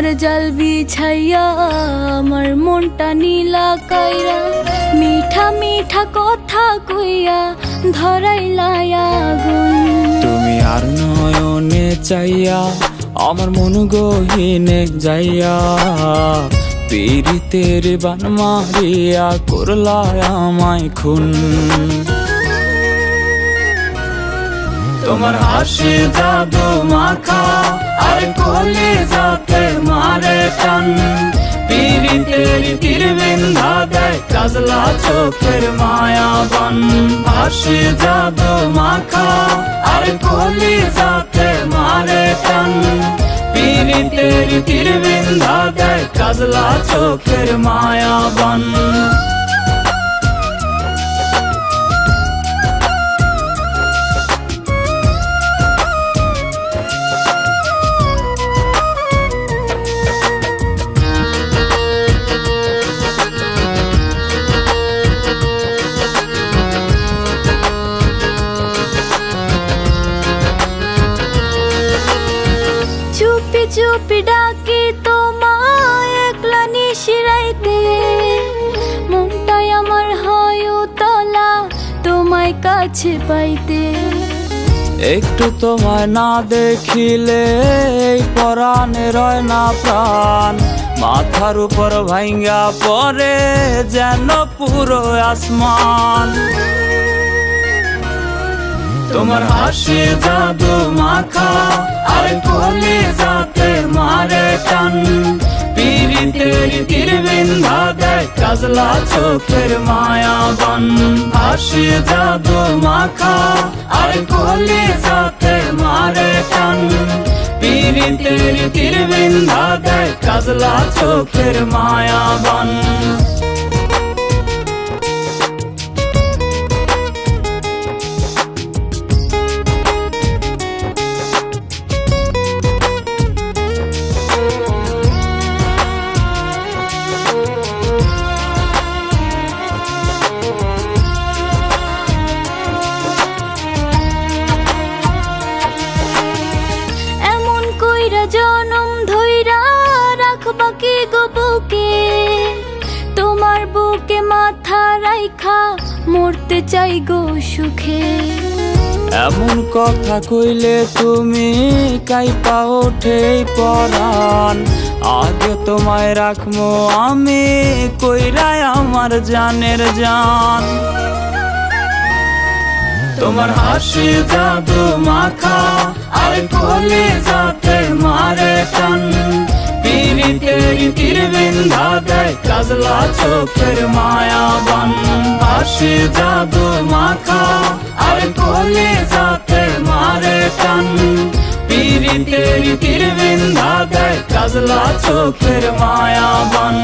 সোনার জাল বিছাইয়া আমার মনটা নীলা কাইরা মিঠা মিঠা কথা কইয়া ধরাইলা আগুন। তুমি আর নয়নে চাইয়া আমার মন গহীনে যাইয়া পীড়িতের বান মারিয়া করলা আমায় খুন। তোমার হাসি জাদু মাখা আর কলিজাতে মারে টান, পীড়িতের তীর বিন্ধা দেয় কাজলা চোখের মায়াবান। হাসি জাদু মাখা আর কলিজাতে মারে টান, পীড়িতের তীর বিন্ধা দেয় কাজলা চোখের মায়াবান। চুপি চুপি ডাকি তোমায় একলা নিশিরাইতে, মনটাই আমার হয় উতলা তোমায় কাছে পাইতে। একটু তোমায় না দেখিলে এই পরাণে রয় না প্রাণ, মাথার উপর ভাঙ্গা পড়ে যেন পুরো আসমান। তোমার হাসি জাদু মাখা আর কলিজাতে মারে টান, পীড়িতের তীর বিন্ধা দেয় কাজলা চোখের মায়াবান। হাসি জাদু মাখা আর কলিজাতে মারে টান, পীড়িতের তীর বিন্ধা দেয় কাজলা চোখের মায়াবান। জনম ধইরা রাখবা কি গো বুকে, তোমার বুকে মাথা রাইখা মরতে চাই গো সুখে। এমন কথা কইলে তুমি কাইপা ওঠে পরাণ, আগে তোমায় রাখবো আমি কইরাই আমার জানের জান। তোমার হাসি জাদু মাখা আর কলিজাতে মারে টান, পীড়িতের তীর বিন্ধা দেয় কাজলা চোখের মায়াবান। হাসি জাদু মাখা আর কলিজাতে মারে টান, পীড়িতের তীর বিন্ধা দেয় কাজলা চোখের মায়াবান।